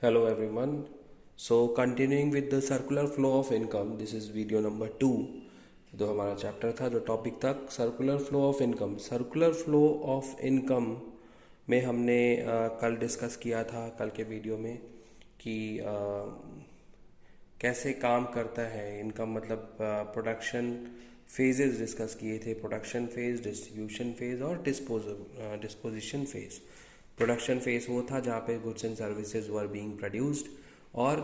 Hello everyone. So continuing with the circular flow of income, this is video number 2. जो हमारा chapter था, जो topic था circular flow of income. Circular flow of income में हमने कल डिस्कस किया था, कल के वीडियो में, कि कैसे काम करता है इनकम। मतलब प्रोडक्शन फेजेस डिस्कस किए थे, प्रोडक्शन फेज, डिस्ट्रीब्यूशन फेज और डिस्पोजिशन फेज। प्रोडक्शन फेज वो था जहाँ पे goods and services were being produced, और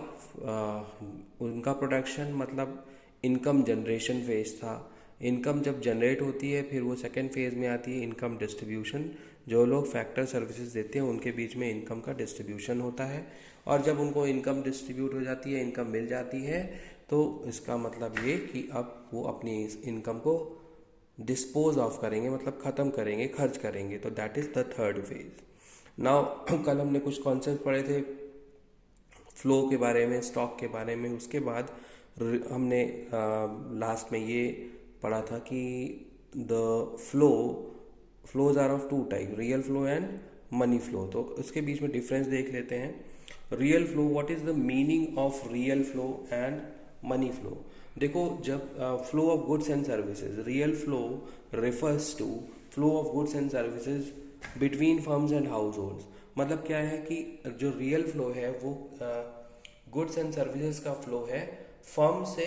उनका प्रोडक्शन मतलब इनकम जनरेशन फेज था। इनकम जब जनरेट होती है फिर वो सेकेंड फेज में आती है इनकम डिस्ट्रीब्यूशन। जो लोग फैक्टर सर्विसेज देते हैं उनके बीच में इनकम का डिस्ट्रीब्यूशन होता है, और जब उनको इनकम डिस्ट्रीब्यूट हो जाती है, इनकम मिल जाती है, तो इसका मतलब ये कि अब वो अपनी इस इनकम को डिस्पोज ऑफ करेंगे, मतलब ख़त्म करेंगे, खर्च करेंगे। तो that is the third phase. Now कल हमने कुछ कॉन्सेप्ट पढ़े थे फ्लो के बारे में, स्टॉक के बारे में। उसके बाद हमने लास्ट में ये पढ़ा था कि the flows are of two type, real flow and money flow. तो इसके बीच में डिफरेंस देख लेते हैं। Real flow, what is the meaning of real flow and money flow. देखो, जब flow of goods and services, real flow refers to flow of goods and services between firms and households. मतलब क्या है कि जो real flow है वो goods and services का फ्लो है फर्म से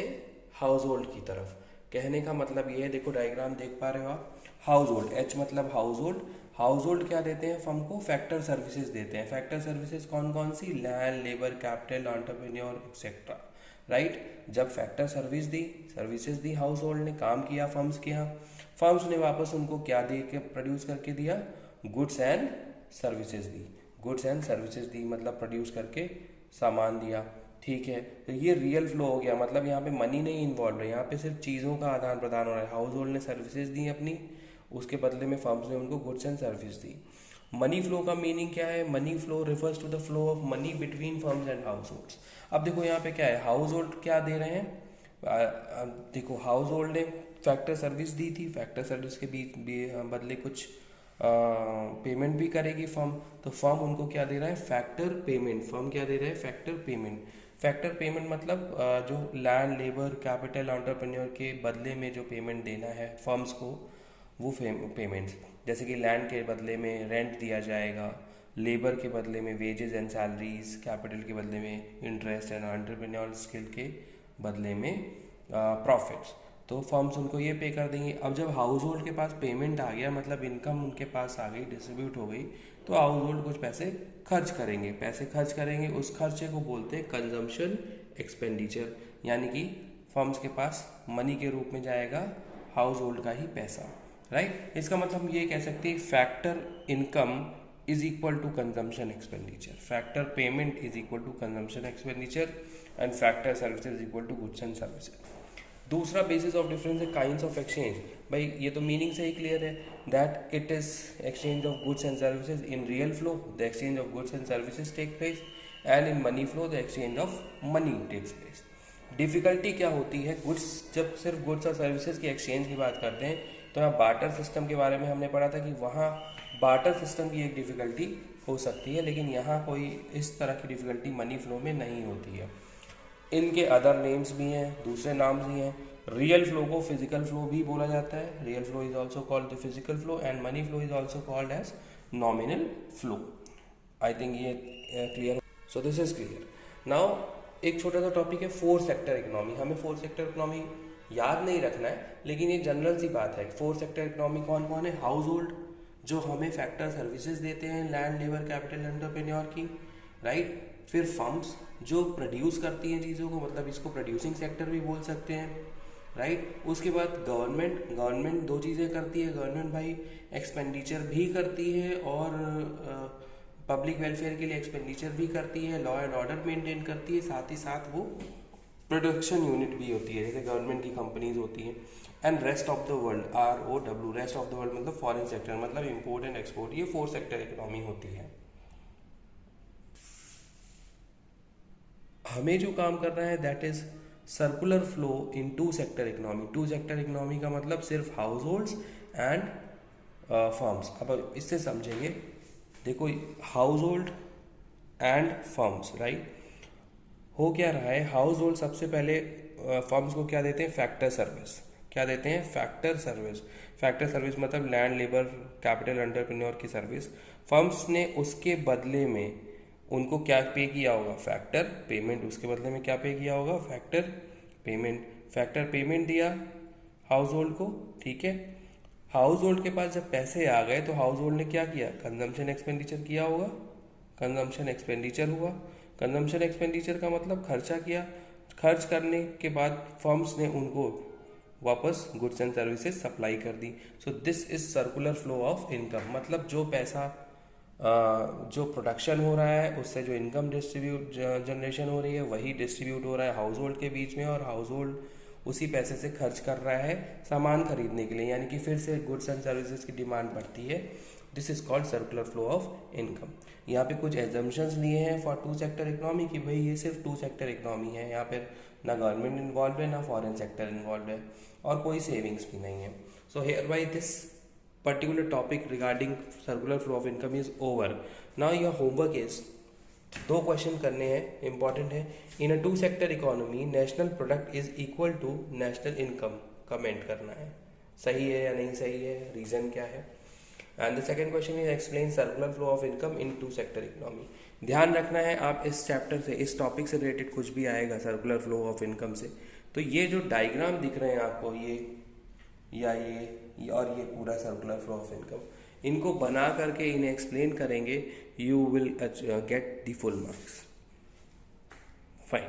हाउस होल्ड की तरफ। कहने का मतलब ये है, देखो डायग्राम देख पा रहे हो आप। हाउस होल्ड, एच मतलब हाउस होल्ड। हाउस होल्ड क्या देते हैं फर्म को? फैक्टर सर्विसेज देते हैं। फैक्टर सर्विसेज कौन कौन सी? Land, labour, capital, entrepreneur, etcetera. Right. जब फैक्टर सर्विसेज दी हाउस होल्ड ने, काम किया फर्म्स के यहाँ, फर्म्स ने वापस उनको क्या दे के प्रोड्यूस करके दिया? गुड्स एंड सर्विसेज दी। गुड्स एंड सर्विसेज दी मतलब प्रोड्यूस करके सामान दिया। ठीक है, तो ये रियल फ्लो हो गया। मतलब यहाँ पे मनी नहीं इन्वॉल्व है, यहाँ पे सिर्फ चीज़ों का आदान प्रदान हो रहा है। हाउस होल्ड ने सर्विसेज दी अपनी, उसके बदले में फर्म्स ने उनको गुड्स एंड सर्विस दी। मनी फ्लो का मीनिंग क्या है? Money flow refers to the flow of money between firms and households. अब देखो यहाँ पे क्या है, हाउस होल्ड क्या दे रहे हैं? देखो, हाउस होल्ड ने फैक्टर सर्विस दी थी, फैक्टर सर्विस के बीच बदले कुछ पेमेंट भी करेगी फर्म। तो फर्म उनको क्या दे रहा है? Factor payment. फर्म क्या दे रहा है? Factor payment. फैक्टर पेमेंट मतलब जो लैंड, लेबर, कैपिटल, एंटरप्रेन्योर के बदले में जो पेमेंट देना है फर्म्स को, वो पेमेंट्स, जैसे कि लैंड के बदले में रेंट दिया जाएगा, लेबर के बदले में वेजेस एंड सैलरीज, कैपिटल के बदले में इंटरेस्ट एंड एंटरप्रेन्योर स्किल के बदले में प्रॉफिट्स। तो फर्म्स उनको ये पे कर देंगे। अब जब हाउस होल्ड के पास पेमेंट आ गया, मतलब इनकम उनके पास आ गई, डिस्ट्रीब्यूट हो गई, तो हाउस होल्ड कुछ पैसे खर्च करेंगे। पैसे खर्च करेंगे, उस खर्चे को बोलते हैं कंजम्पशन एक्सपेंडिचर। यानी कि फर्म्स के पास मनी के रूप में जाएगा हाउस होल्ड का ही पैसा। राइट। इसका मतलब हम ये कह सकते हैं factor income is equal to consumption expenditure, factor payment is equal to consumption expenditure, and factor services is equal to goods and services. दूसरा बेसिस ऑफ डिफरेंस है काइंड्स ऑफ एक्सचेंज। भाई ये तो मीनिंग से ही क्लियर है, that it is exchange of goods and services. In real flow the exchange of goods and services take place, and in money flow the exchange of money takes place. Difficulty क्या होती है? Goods, जब सिर्फ goods और services की exchange की बात करते हैं, तो यहाँ बार्टर सिस्टम के बारे में हमने पढ़ा था कि वहाँ बार्टर सिस्टम की एक डिफिकल्टी हो सकती है, लेकिन यहाँ कोई इस तरह की डिफिकल्टी मनी फ्लो में नहीं होती है। इनके अदर नेम्स भी हैं, दूसरे नाम भी हैं। रियल फ्लो को फिजिकल फ्लो भी बोला जाता है। Real flow is also called the physical flow, and money flow is also called as nominal flow. I think ये clear. So this is clear. Now एक छोटा सा टॉपिक है फोर सेक्टर इकोनॉमी। हमें फोर सेक्टर इकोनॉमी याद नहीं रखना है, लेकिन ये जनरल सी बात है। फोर सेक्टर इकोनॉमी कौन कौन है? हाउस होल्ड, जो हमें फैक्टर सर्विसेज देते हैं, लैंड, लेबर, कैपिटल, एंटरप्रेन्योर की। राइट। फिर फर्म्स जो प्रोड्यूस करती हैं चीज़ों को, मतलब इसको प्रोड्यूसिंग सेक्टर भी बोल सकते हैं। राइट। उसके बाद गवर्नमेंट दो चीज़ें करती है। गवर्नमेंट भाई एक्सपेंडिचर भी करती है, और पब्लिक वेलफेयर के लिए एक्सपेंडिचर भी करती है, लॉ एंड ऑर्डर मेंटेन करती है, साथ ही साथ वो प्रोडक्शन यूनिट भी होती है, जैसे गवर्नमेंट की कंपनीज होती हैं। And rest of the world, ROW, rest of the world मतलब फॉरेन सेक्टर, मतलब इम्पोर्ट एंड एक्सपोर्ट। ये फोर सेक्टर इकोनॉमी होती है। हमें जो काम करना है that is circular flow in two sector economy. Two sector economy का मतलब सिर्फ हाउस होल्ड्स एंड फर्म्स। अब इससे समझेंगे। देखो, house hold and firms, right. हो क्या रहा है, हाउस होल्ड सबसे पहले फर्म्स को क्या देते हैं, फैक्टर सर्विस। क्या देते हैं, फैक्टर सर्विस। फैक्टर सर्विस मतलब लैंड, लेबर, कैपिटल, एंटरप्रेन्योर की सर्विस। फर्म्स ने उसके बदले में उनको क्या पे किया होगा, फैक्टर पेमेंट। उसके बदले में क्या पे किया होगा, फैक्टर पेमेंट। फैक्टर पेमेंट दिया हाउस होल्ड को, ठीक है। हाउस होल्ड के पास जब पैसे आ गए तो हाउस होल्ड ने क्या किया, कंजम्पशन एक्सपेंडिचर किया होगा, कंजम्पशन एक्सपेंडिचर हुआ। कंजम्पशन एक्सपेंडिचर का मतलब खर्चा किया। खर्च करने के बाद फर्म्स ने उनको वापस गुड्स एंड सर्विसेज सप्लाई कर दी। So this is circular flow of income. मतलब जो पैसा जो प्रोडक्शन हो रहा है उससे जो इनकम डिस्ट्रीब्यूट जनरेशन हो रही है वही डिस्ट्रीब्यूट हो रहा है हाउस होल्ड के बीच में, और हाउस होल्ड उसी पैसे से खर्च कर रहा है सामान खरीदने के लिए, यानी कि फिर से गुड्स एंड सर्विसेज की डिमांड बढ़ती है। This is called circular flow of income. यहाँ पे कुछ एजम्पशंस लिए हैं फॉर टू सेक्टर इकोनॉमी की भाई ये सिर्फ टू सेक्टर इकोनॉमी है, यहाँ पे ना गवर्नमेंट इन्वॉल्व है ना फॉरेन सेक्टर इन्वॉल्व है और कोई सेविंग्स भी नहीं है। So here by this particular topic regarding circular flow of income is over. Now your homework is, दो क्वेश्चन करने हैं, इंपॉर्टेंट है। In a two sector economy national product is equal to national income, comment करना है सही है या नहीं सही है, रीजन क्या है। And the second question is explain circular flow of income in two sector economy. ध्यान रखना है आप इस चैप्टर से, इस टॉपिक से रिलेटेड कुछ भी आएगा सर्कुलर फ्लो ऑफ इनकम से, तो ये जो डायग्राम दिख रहे हैं आपको, ये या ये और ये पूरा सर्कुलर फ्लो ऑफ इनकम, इनको बना करके इन्हें एक्सप्लेन करेंगे, you will get the full marks. Fine.